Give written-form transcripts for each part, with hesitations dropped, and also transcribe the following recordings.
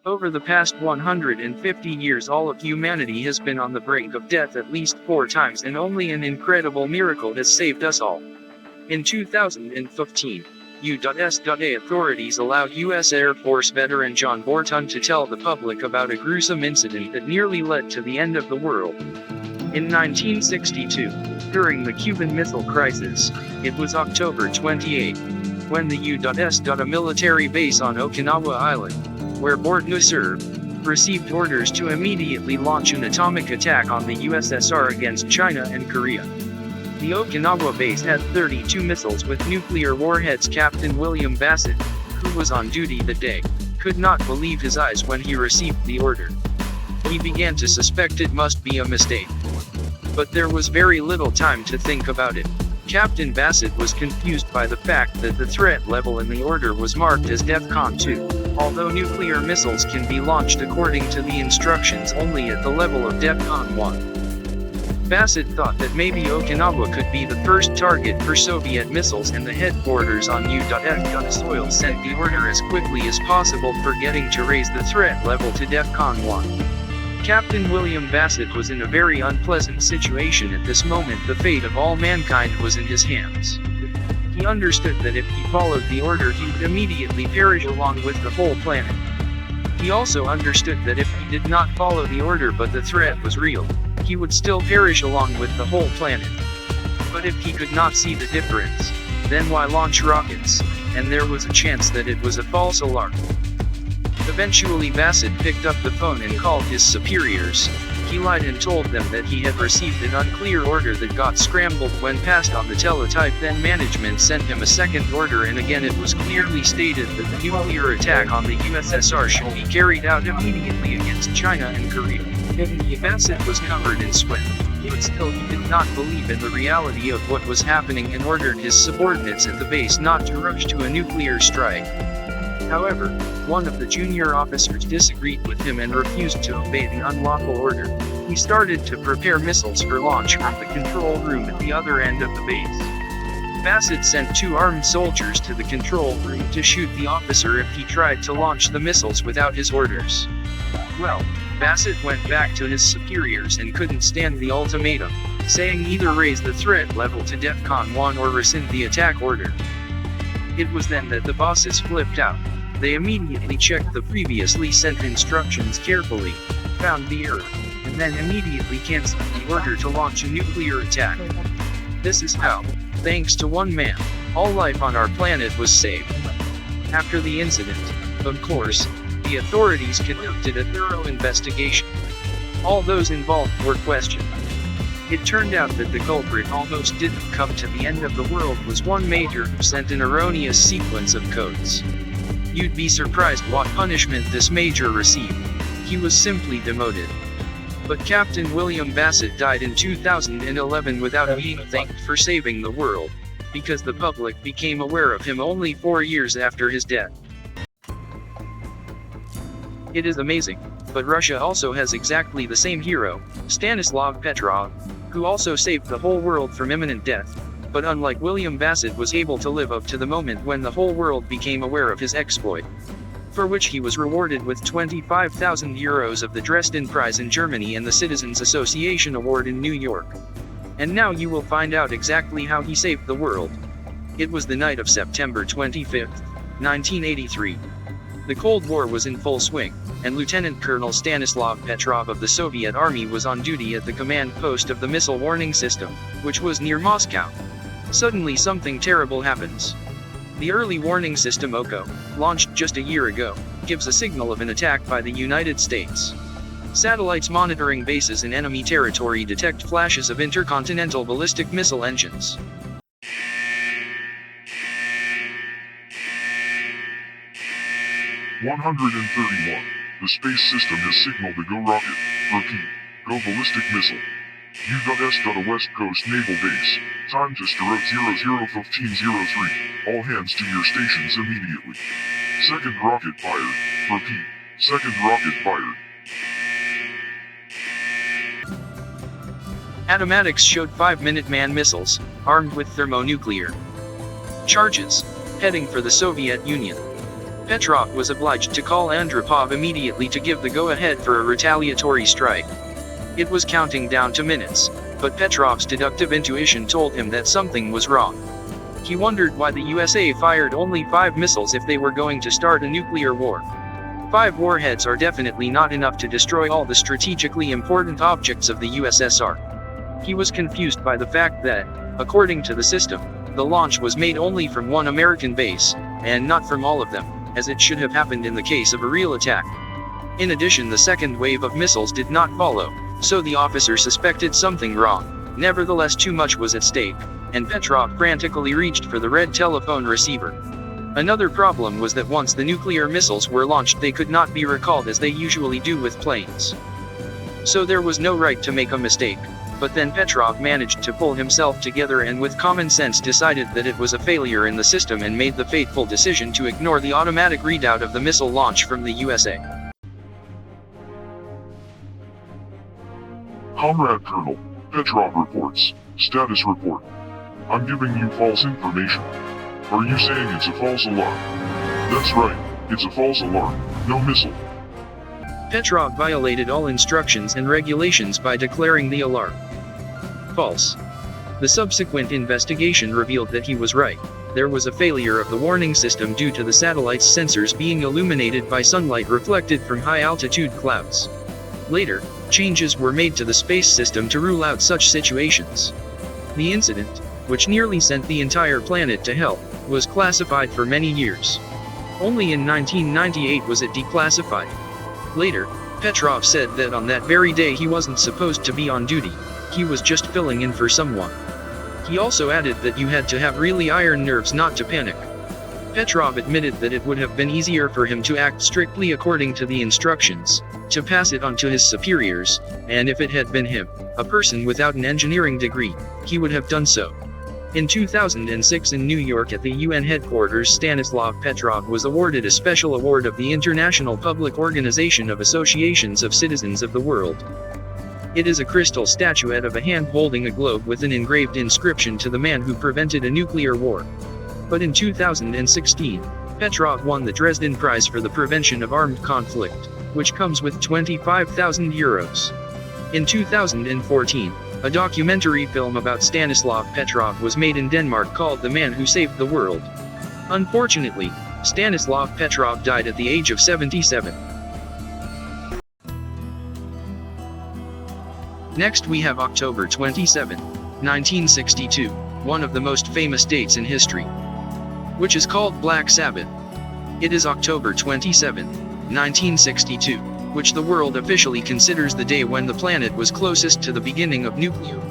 Over the past 150 years, all of humanity has been on the brink of death at least 4 times, and only an incredible miracle has saved us all. In 2015, U.S.A. authorities allowed U.S. Air Force veteran John Borton to tell the public about a gruesome incident that nearly led to the end of the world. In 1962, during the Cuban Missile Crisis, it was October 28, when the U.S.A. military base on Okinawa Island, where Borton served, received orders to immediately launch an atomic attack on the USSR against China and Korea. The Okinawa base had 32 missiles with nuclear warheads. Captain William Bassett, who was on duty that day, could not believe his eyes when he received the order. He began to suspect it must be a mistake. But there was very little time to think about it. Captain Bassett was confused by the fact that the threat level in the order was marked as DEFCON 2, although nuclear missiles can be launched according to the instructions only at the level of DEFCON 1. Bassett thought that maybe Okinawa could be the first target for Soviet missiles, and the headquarters on U.S. soil sent the order as quickly as possible, forgetting to raise the threat level to DEFCON 1. Captain William Bassett was in a very unpleasant situation at this moment. The fate of all mankind was in his hands. He understood that if he followed the order, he would immediately perish along with the whole planet. He also understood that if he did not follow the order but the threat was real, he would still perish along with the whole planet. But if he could not see the difference, then why launch rockets? And there was a chance that it was a false alarm. Eventually Bassett picked up the phone and called his superiors. He lied and told them that he had received an unclear order that got scrambled when passed on the teletype. Then management sent him a second order, and again it was clearly stated that the nuclear attack on the USSR should be carried out immediately against China and Korea. Bassett was covered in sweat, but still he did not believe in the reality of what was happening and ordered his subordinates at the base not to rush to a nuclear strike. However, one of the junior officers disagreed with him and refused to obey the unlawful order. He started to prepare missiles for launch from the control room at the other end of the base. Bassett sent 2 armed soldiers to the control room to shoot the officer if he tried to launch the missiles without his orders. Well, Bassett went back to his superiors and couldn't stand the ultimatum, saying either raise the threat level to DEFCON 1 or rescind the attack order. It was then that the bosses flipped out. They immediately checked the previously sent instructions carefully, found the error, and then immediately canceled the order to launch a nuclear attack. This is how, thanks to one man, all life on our planet was saved. After the incident, of course, the authorities conducted a thorough investigation. All those involved were questioned. It turned out that the culprit almost didn't come to the end of the world was one major who sent an erroneous sequence of codes. You'd be surprised what punishment this major received. He was simply demoted. But Captain William Bassett died in 2011 without being thanked for saving the world, because the public became aware of him only 4 years after his death. It is amazing, but Russia also has exactly the same hero, Stanislav Petrov, who also saved the whole world from imminent death. But unlike William Bassett, was able to live up to the moment when the whole world became aware of his exploit, for which he was rewarded with 25,000 euros of the Dresden Prize in Germany and the Citizens Association Award in New York. And now you will find out exactly how he saved the world. It was the night of September 25, 1983. The Cold War was in full swing, and Lieutenant Colonel Stanislav Petrov of the Soviet Army was on duty at the command post of the missile warning system, which was near Moscow. Suddenly something terrible happens. The early warning system OCO, launched just a year ago, gives a signal of an attack by the United States. Satellites monitoring bases in enemy territory detect flashes of intercontinental ballistic missile engines. "131. The space system has signaled a go rocket. Repeat, go ballistic missile. U.S. West Coast Naval Base. Time to stir out 001503. All hands to your stations immediately. Second rocket fired. Repeat, second rocket fired." Atomatics showed 5 Minuteman missiles, armed with thermonuclear charges, heading for the Soviet Union. Petrov was obliged to call Andropov immediately to give the go-ahead for a retaliatory strike. It was counting down to minutes, but Petrov's deductive intuition told him that something was wrong. He wondered why the USA fired only 5 missiles if they were going to start a nuclear war. 5 warheads are definitely not enough to destroy all the strategically important objects of the USSR. He was confused by the fact that, according to the system, the launch was made only from one American base, and not from all of them, as it should have happened in the case of a real attack. In addition, the second wave of missiles did not follow, so the officer suspected something wrong. Nevertheless, too much was at stake, and Petrov frantically reached for the red telephone receiver. Another problem was that once the nuclear missiles were launched, they could not be recalled as they usually do with planes. So there was no right to make a mistake. But then Petrov managed to pull himself together and with common sense decided that it was a failure in the system and made the fateful decision to ignore the automatic readout of the missile launch from the USA. Comrade Colonel, Petrov reports. Status report. I'm giving you false information. Are you saying it's a false alarm? That's right, it's a false alarm, no missile. Petrov violated all instructions and regulations by declaring the alarm false. The subsequent investigation revealed that he was right. There was a failure of the warning system due to the satellite's sensors being illuminated by sunlight reflected from high-altitude clouds. Later, changes were made to the space system to rule out such situations. The incident, which nearly sent the entire planet to hell, was classified for many years. Only in 1998 was it declassified. Later, Petrov said that on that very day he wasn't supposed to be on duty. He was just filling in for someone. He also added that you had to have really iron nerves not to panic. Petrov admitted that it would have been easier for him to act strictly according to the instructions, to pass it on to his superiors, and if it had been him, a person without an engineering degree, he would have done so. In 2006 in New York at the UN headquarters, Stanislav Petrov was awarded a special award of the International Public Organization of Associations of Citizens of the World. It is a crystal statuette of a hand holding a globe with an engraved inscription to the man who prevented a nuclear war. But in 2016, Petrov won the Dresden Prize for the Prevention of Armed Conflict, which comes with €25,000. In 2014, a documentary film about Stanislav Petrov was made in Denmark called The Man Who Saved the World. Unfortunately, Stanislav Petrov died at the age of 77. Next we have October 27, 1962, one of the most famous dates in history, which is called Black Sabbath. It is October 27, 1962, which the world officially considers the day when the planet was closest to the beginning of nuclear.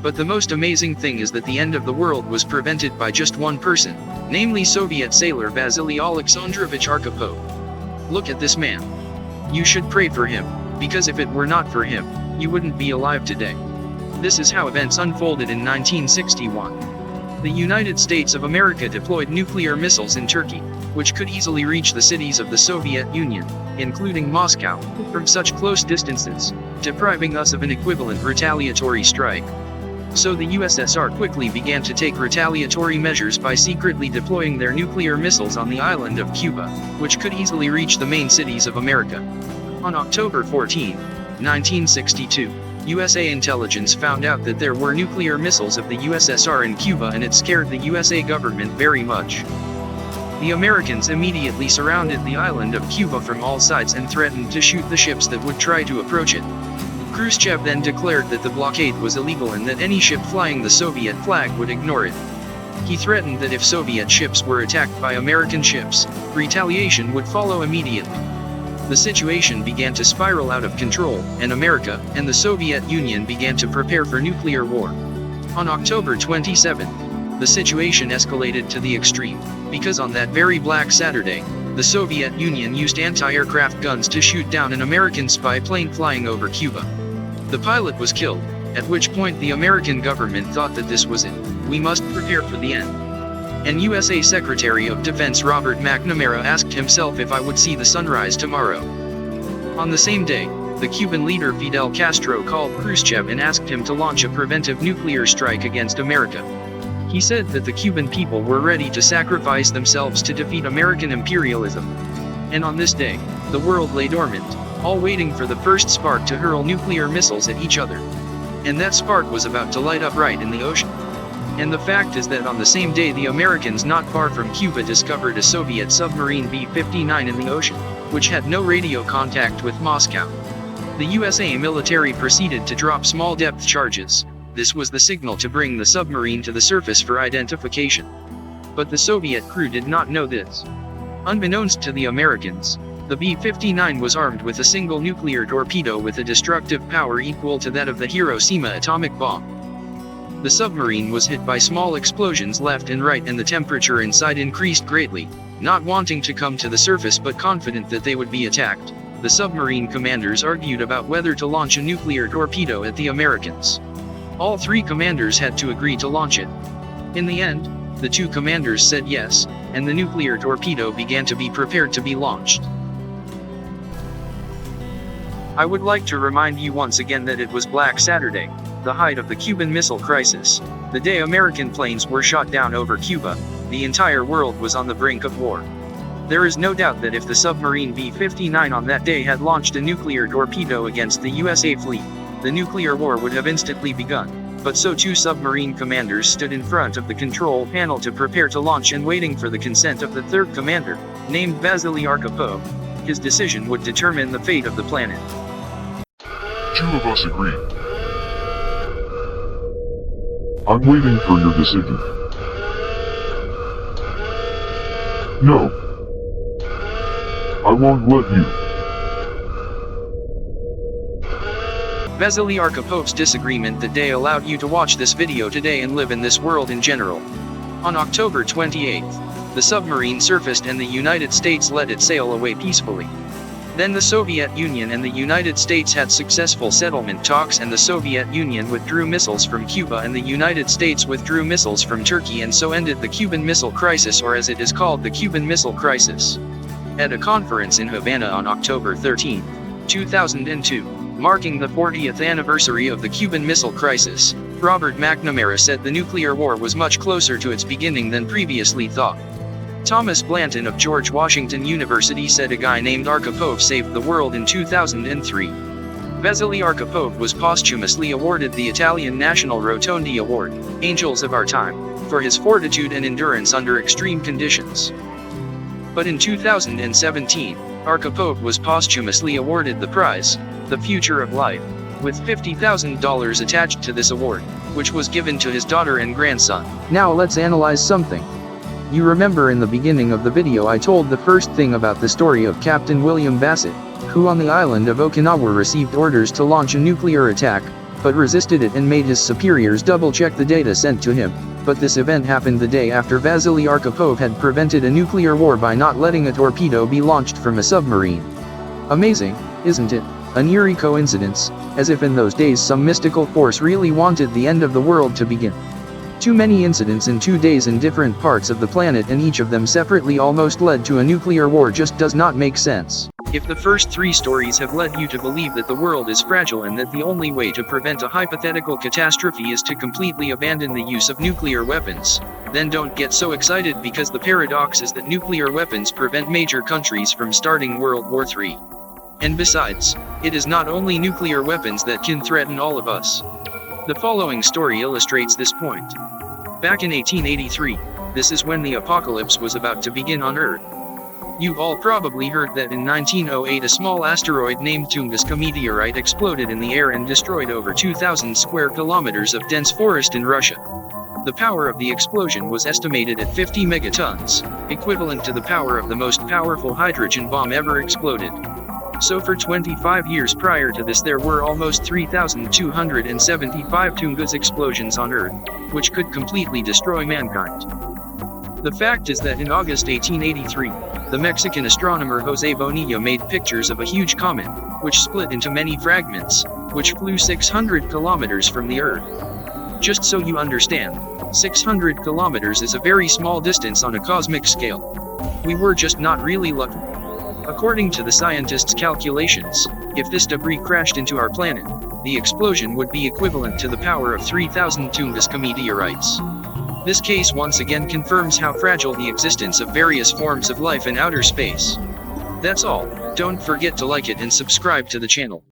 But the most amazing thing is that the end of the world was prevented by just one person, namely Soviet sailor Vasily Alexandrovich Arkhipov. Look at this man. You should pray for him, because if it were not for him, you wouldn't be alive today. This is how events unfolded in 1961. The United States of America deployed nuclear missiles in Turkey, which could easily reach the cities of the Soviet Union, including Moscow, from such close distances, depriving us of an equivalent retaliatory strike. So the USSR quickly began to take retaliatory measures by secretly deploying their nuclear missiles on the island of Cuba, which could easily reach the main cities of America. On October 14, 1962, USA intelligence found out that there were nuclear missiles of the USSR in Cuba, and it scared the USA government very much. The Americans immediately surrounded the island of Cuba from all sides and threatened to shoot the ships that would try to approach it. Khrushchev then declared that the blockade was illegal and that any ship flying the Soviet flag would ignore it. He threatened that if Soviet ships were attacked by American ships, retaliation would follow immediately. The situation began to spiral out of control, and America and the Soviet Union began to prepare for nuclear war. On October 27, the situation escalated to the extreme, because on that very Black Saturday, the Soviet Union used anti-aircraft guns to shoot down an American spy plane flying over Cuba. The pilot was killed, at which point the American government thought that this was it. We must prepare for the end. And USA Secretary of Defense Robert McNamara asked himself if I would see the sunrise tomorrow. On the same day, the Cuban leader Fidel Castro called Khrushchev and asked him to launch a preventive nuclear strike against America. He said that the Cuban people were ready to sacrifice themselves to defeat American imperialism. And on this day, the world lay dormant, all waiting for the first spark to hurl nuclear missiles at each other. And that spark was about to light up right in the ocean. And the fact is that on the same day the Americans not far from Cuba discovered a Soviet submarine B-59 in the ocean, which had no radio contact with Moscow. The USA military proceeded to drop small depth charges. This was the signal to bring the submarine to the surface for identification. But the Soviet crew did not know this. Unbeknownst to the Americans, the B-59 was armed with a single nuclear torpedo with a destructive power equal to that of the Hiroshima atomic bomb. The submarine was hit by small explosions left and right, and the temperature inside increased greatly. Not wanting to come to the surface but confident that they would be attacked, the submarine commanders argued about whether to launch a nuclear torpedo at the Americans. All three commanders had to agree to launch it. In the end, the two commanders said yes, and the nuclear torpedo began to be prepared to be launched. I would like to remind you once again that it was Black Saturday, the height of the Cuban Missile Crisis, the day American planes were shot down over Cuba. The entire world was on the brink of war. There is no doubt that if the submarine B-59 on that day had launched a nuclear torpedo against the USA fleet, the nuclear war would have instantly begun. But so two submarine commanders stood in front of the control panel to prepare to launch and waiting for the consent of the third commander, named Vasily Arkhipov. His decision would determine the fate of the planet. Two of us agree. I'm waiting for your decision. No. I won't let you. Vasily Arkhipov's disagreement that day allowed you to watch this video today and live in this world in general. On October 28th, the submarine surfaced and the United States let it sail away peacefully. Then the Soviet Union and the United States had successful settlement talks, and the Soviet Union withdrew missiles from Cuba and the United States withdrew missiles from Turkey, and so ended the Cuban Missile Crisis, or as it is called, the Cuban Missile Crisis. At a conference in Havana on October 13, 2002, marking the 40th anniversary of the Cuban Missile Crisis, Robert McNamara said the nuclear war was much closer to its beginning than previously thought. Thomas Blanton of George Washington University said a guy named Arkhipov saved the world in 2003. Vasily Arkhipov was posthumously awarded the Italian National Rotondi Award, Angels of Our Time, for his fortitude and endurance under extreme conditions. But in 2017, Arkhipov was posthumously awarded the prize, The Future of Life, with $50,000 attached to this award, which was given to his daughter and grandson. Now let's analyze something. You remember in the beginning of the video I told the first thing about the story of Captain William Bassett, who on the island of Okinawa received orders to launch a nuclear attack, but resisted it and made his superiors double-check the data sent to him. But this event happened the day after Vasily Arkhipov had prevented a nuclear war by not letting a torpedo be launched from a submarine. Amazing, isn't it? An eerie coincidence, as if in those days some mystical force really wanted the end of the world to begin. Too many incidents in 2 days in different parts of the planet, and each of them separately almost led to a nuclear war, just does not make sense. If the first 3 stories have led you to believe that the world is fragile and that the only way to prevent a hypothetical catastrophe is to completely abandon the use of nuclear weapons, then don't get so excited, because the paradox is that nuclear weapons prevent major countries from starting World War III. And besides, it is not only nuclear weapons that can threaten all of us. The following story illustrates this point. Back in 1883, this is when the apocalypse was about to begin on Earth. You've all probably heard that in 1908 a small asteroid named Tunguska meteorite exploded in the air and destroyed over 2,000 square kilometers of dense forest in Russia. The power of the explosion was estimated at 50 megatons, equivalent to the power of the most powerful hydrogen bomb ever exploded. So for 25 years prior to this there were almost 3,275 Tungus explosions on Earth, which could completely destroy mankind. The fact is that in August 1883, the Mexican astronomer José Bonilla made pictures of a huge comet, which split into many fragments, which flew 600 kilometers from the Earth. Just so you understand, 600 kilometers is a very small distance on a cosmic scale. We were just not really lucky. According to the scientists' calculations, if this debris crashed into our planet, the explosion would be equivalent to the power of 3,000 Tunguska meteorites. This case once again confirms how fragile the existence of various forms of life in outer space. That's all. Don't forget to like it and subscribe to the channel.